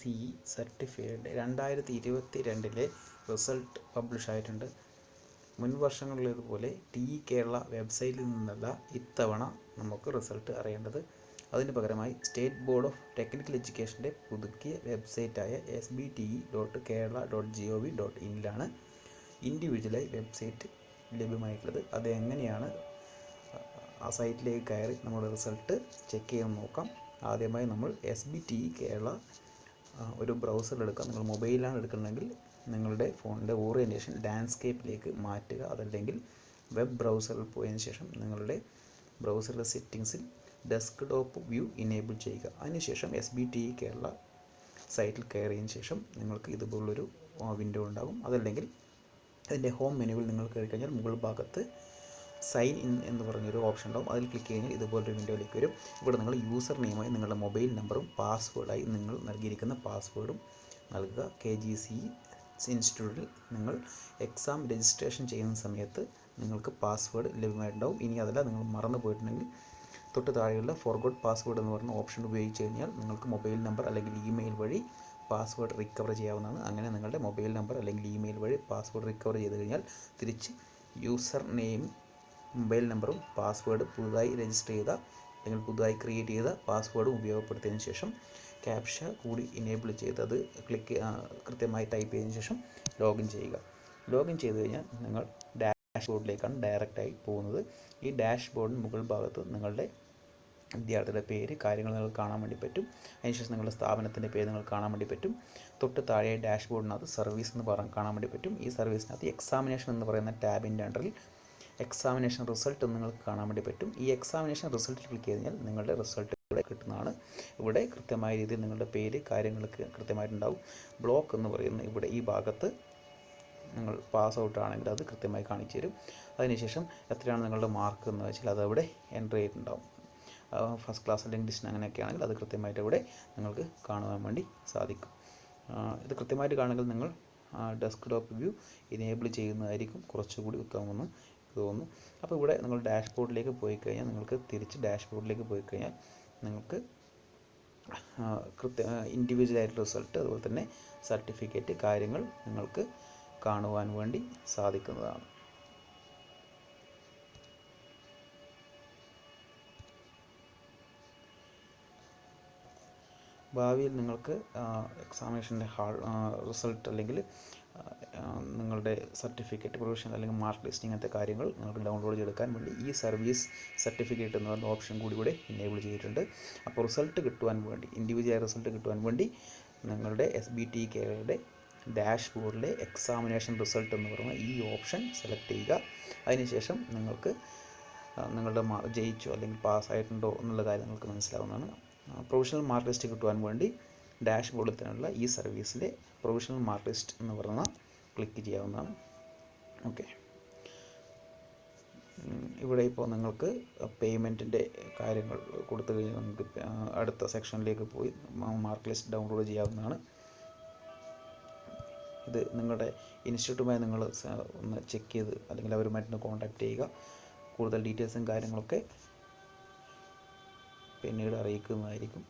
KGCE certified 2022 result publish ആയിട്ടുണ്ട്. മുൻ വർഷങ്ങളിലേതുപോലെ കേരള വെബ്സൈറ്റിൽ നിന്നല്ല ഇത്തവണ നമുക്ക് റിസൾട്ട് അറിയേണ്ടത്. അതിന് പകരമായി സ്റ്റേറ്റ് ബോർഡ് ഓഫ് ടെക്നിക്കൽ എഡ്യൂക്കേഷൻ്റെ പുതുക്കിയ വെബ്സൈറ്റായ sbte.kerala.gov.in ഇൻഡിവിജ്വലായി വെബ്സൈറ്റ് ലഭ്യമായിട്ടുള്ളത്. അത് എങ്ങനെയാണ് ആ സൈറ്റിലേക്ക് കയറി നമ്മുടെ റിസൾട്ട് ചെക്ക് ചെയ്യാൻ നോക്കാം. ആദ്യമായി നമ്മൾ SBTE കേരള ഒരു ബ്രൗസർ എടുക്കുക. നിങ്ങൾ മൊബൈലിലാണ് എടുക്കുന്നതെങ്കിൽ നിങ്ങളുടെ ഫോണിൻ്റെ ഓറിയൻറ്റേഷൻ ലാൻഡ്സ്കേപ്പിലേക്ക് മാറ്റുക. അതല്ലെങ്കിൽ വെബ് ബ്രൗസറിൽ പോയതിന് ശേഷം നിങ്ങളുടെ ബ്രൗസറിലെ സെറ്റിങ്സിൽ ഡെസ്ക്ടോപ്പ് വ്യൂ ഇനേബിൾ ചെയ്യുക. അതിനുശേഷം SBTE കേരള സൈറ്റിൽ കയറിയതിന് ശേഷം നിങ്ങൾക്ക് ഇതുപോലൊരു വിൻഡോ ഉണ്ടാകും. അതല്ലെങ്കിൽ അതിൻ്റെ ഹോം മെനുവിൽ നിങ്ങൾ കയറി കഴിഞ്ഞാൽ മുകൾ ഭാഗത്ത് സൈൻ ഇൻ എന്ന് പറഞ്ഞൊരു ഓപ്ഷൻ ഉണ്ടാകും. അതിൽ ക്ലിക്ക് കഴിഞ്ഞാൽ ഇതുപോലൊരു വിൻഡോയിലേക്ക് വരും. ഇവിടെ നിങ്ങൾ യൂസർ നെയിമായി നിങ്ങളുടെ മൊബൈൽ നമ്പറും പാസ്വേഡായി നിങ്ങൾ നൽകിയിരിക്കുന്ന പാസ്വേഡും നൽകുക. KGCE ഇൻസ്റ്റിറ്റ്യൂട്ടിൽ നിങ്ങൾ എക്സാം രജിസ്ട്രേഷൻ ചെയ്യുന്ന സമയത്ത് നിങ്ങൾക്ക് പാസ്വേഡ് ലഭ്യമായിട്ടുണ്ടാവും. ഇനി അതല്ല, നിങ്ങൾ മറന്നു പോയിട്ടുണ്ടെങ്കിൽ തൊട്ട് താഴെയുള്ള ഫോർഗോട്ട് പാസ്വേഡ് എന്ന് പറഞ്ഞ ഓപ്ഷൻ ഉപയോഗിച്ച് കഴിഞ്ഞാൽ നിങ്ങൾക്ക് മൊബൈൽ നമ്പർ അല്ലെങ്കിൽ ഇമെയിൽ വഴി പാസ്വേഡ് റിക്കവർ ചെയ്യാവുന്നതാണ്. അങ്ങനെ നിങ്ങളുടെ മൊബൈൽ നമ്പർ അല്ലെങ്കിൽ ഇമെയിൽ വഴി പാസ്വേഡ് റിക്കവർ ചെയ്ത് കഴിഞ്ഞാൽ തിരിച്ച് യൂസർ നെയിം, മൊബൈൽ നമ്പറും പാസ്വേഡ് പുതുതായി രജിസ്റ്റർ ചെയ്ത അല്ലെങ്കിൽ പുതുതായി ക്രിയേറ്റ് ചെയ്ത പാസ്വേഡും ഉപയോഗപ്പെടുത്തിയതിന് ശേഷം ക്യാപ്ഷ കൂടി ഇനേബിൾ ചെയ്ത് അത് കൃത്യമായി ടൈപ്പ് ചെയ്തതിന് ശേഷം ലോഗിൻ ചെയ്യുക. ലോഗിൻ ചെയ്ത് കഴിഞ്ഞാൽ നിങ്ങൾ ഡാഷ്ബോർഡിലേക്കാണ് ഡയറക്റ്റായി പോകുന്നത്. ഈ ഡാഷ്ബോർഡിന് മുകൾ ഭാഗത്ത് നിങ്ങളുടെ വിദ്യാർത്ഥിയുടെ പേര്, കാര്യങ്ങൾ നിങ്ങൾക്ക് കാണാൻ വേണ്ടി പറ്റും. അതിനുശേഷം നിങ്ങളുടെ സ്ഥാപനത്തിൻ്റെ പേര് നിങ്ങൾക്ക് കാണാൻ വേണ്ടി പറ്റും. തൊട്ട് താഴെ ഡാഷ്ബോർഡിനകത്ത് സർവീസ് എന്ന് കാണാൻ വേണ്ടി പറ്റും. ഈ സർവീസിനകത്ത് എക്സാമിനേഷൻ എന്ന് പറയുന്ന ടാബിൻ്റെ അണ്ടറിൽ എക്സാമിനേഷൻ റിസൾട്ട് നിങ്ങൾക്ക് കാണാൻ വേണ്ടി പറ്റും. ഈ എക്സാമിനേഷൻ റിസൾട്ടിൽ ക്ലിക്ക് ചെയ്ത് കഴിഞ്ഞാൽ നിങ്ങളുടെ റിസൾട്ട് ഇവിടെ കിട്ടുന്നതാണ്. ഇവിടെ കൃത്യമായ രീതിയിൽ നിങ്ങളുടെ പേര്, കാര്യങ്ങളൊക്കെ കൃത്യമായിട്ടുണ്ടാവും. ബ്ലോക്ക് എന്ന് പറയുന്ന ഇവിടെ ഈ ഭാഗത്ത് നിങ്ങൾ പാസ് ഔട്ട് ആണെങ്കിൽ അത് കൃത്യമായി കാണിച്ചു തരും. അതിനുശേഷം എത്രയാണ് നിങ്ങളുടെ മാർക്ക് എന്ന് വെച്ചാൽ അതവിടെ എൻ്റർ ചെയ്തിട്ടുണ്ടാവും. ഫസ്റ്റ് ക്ലാസ് അല്ലെങ്കിൽ ഡിസ്റ്റിൻ അങ്ങനെയൊക്കെ ആണെങ്കിൽ അത് കൃത്യമായിട്ട് ഇവിടെ നിങ്ങൾക്ക് കാണുവാൻ വേണ്ടി സാധിക്കും. ഇത് കൃത്യമായിട്ട് കാണുമെങ്കിൽ നിങ്ങൾ ഡെസ്ക്ടോപ്പ് വ്യൂ ഇനേബിൾ ചെയ്യുന്നതായിരിക്കും കുറച്ചുകൂടി ഉത്തമമെന്ന് തോന്നുന്നു. അപ്പോൾ ഇവിടെ നിങ്ങൾ ഡാഷ്ബോർഡിലേക്ക് പോയി കഴിഞ്ഞാൽ നിങ്ങൾക്ക് നിങ്ങൾക്ക് ഇൻഡിവിജ്വലായിട്ട് റിസൾട്ട്, അതുപോലെ തന്നെ സർട്ടിഫിക്കറ്റ്, കാര്യങ്ങൾ നിങ്ങൾക്ക് കാണുവാൻ വേണ്ടി സാധിക്കുന്നതാണ്. ഭാവിയിൽ നിങ്ങൾക്ക് എക്സാമിനേഷൻ്റെ റിസൾട്ട് അല്ലെങ്കിൽ നിങ്ങളുടെ സർട്ടിഫിക്കറ്റ്, പ്രൊവിഷണൽ അല്ലെങ്കിൽ മാർക്ക് ലിസ്റ്റ്, ഇങ്ങനത്തെ കാര്യങ്ങൾ നിങ്ങൾക്ക് ഡൗൺലോഡ് ചെയ്തെടുക്കാൻ വേണ്ടി ഈ സർവീസ് സർട്ടിഫിക്കറ്റ് എന്ന് പറഞ്ഞ ഓപ്ഷൻ കൂടി ഇവിടെ ഇനേബിൾ ചെയ്തിട്ടുണ്ട്. അപ്പോൾ റിസൾട്ട് കിട്ടുവാൻ വേണ്ടി, ഇൻഡിവിജ്വൽ റിസൾട്ട് കിട്ടുവാൻ വേണ്ടി നിങ്ങളുടെ SBTE കേരളയുടെ ഡാഷ്ബോർഡിലെ എക്സാമിനേഷൻ റിസൾട്ട് എന്ന് പറയുന്ന ഈ ഓപ്ഷൻ സെലക്ട് ചെയ്യുക. അതിനുശേഷം നിങ്ങൾക്ക് നിങ്ങളുടെ ജയിച്ചോ അല്ലെങ്കിൽ പാസ്സായിട്ടുണ്ടോ എന്നുള്ള കാര്യം നിങ്ങൾക്ക് മനസ്സിലാവുന്നതാണ്. പ്രൊവിഷണൽ മാർക്ക് ലിസ്റ്റ് കിട്ടുവാൻ വേണ്ടി ഡാഷ്ബോർഡിൽ തന്നെയുള്ള ഈ സർവീസിലെ പ്രൊവിഷണൽ മാർക്ക് ലിസ്റ്റ് എന്ന് പറഞ്ഞ ക്ലിക്ക് ചെയ്യാവുന്നതാണ്. ഓക്കെ, ഇവിടെ ഇപ്പോൾ നിങ്ങൾക്ക് പേയ്മെൻറ്റിൻ്റെ കാര്യങ്ങൾ കൊടുത്തു കഴിഞ്ഞാൽ നിങ്ങൾക്ക് അടുത്ത സെക്ഷനിലേക്ക് പോയി മാർക്ക് ലിസ്റ്റ് ഡൗൺലോഡ് ചെയ്യാവുന്നതാണ്. ഇത് നിങ്ങളുടെ ഇൻസ്റ്റിറ്റ്യൂട്ടുമായി നിങ്ങൾ ഒന്ന് ചെക്ക് ചെയ്ത് അല്ലെങ്കിൽ അവരുമായിട്ട് കോൺടാക്റ്റ് ചെയ്യുക. കൂടുതൽ ഡീറ്റെയിൽസും കാര്യങ്ങളൊക്കെ പിന്നീട് അറിയിക്കുന്നതായിരിക്കും.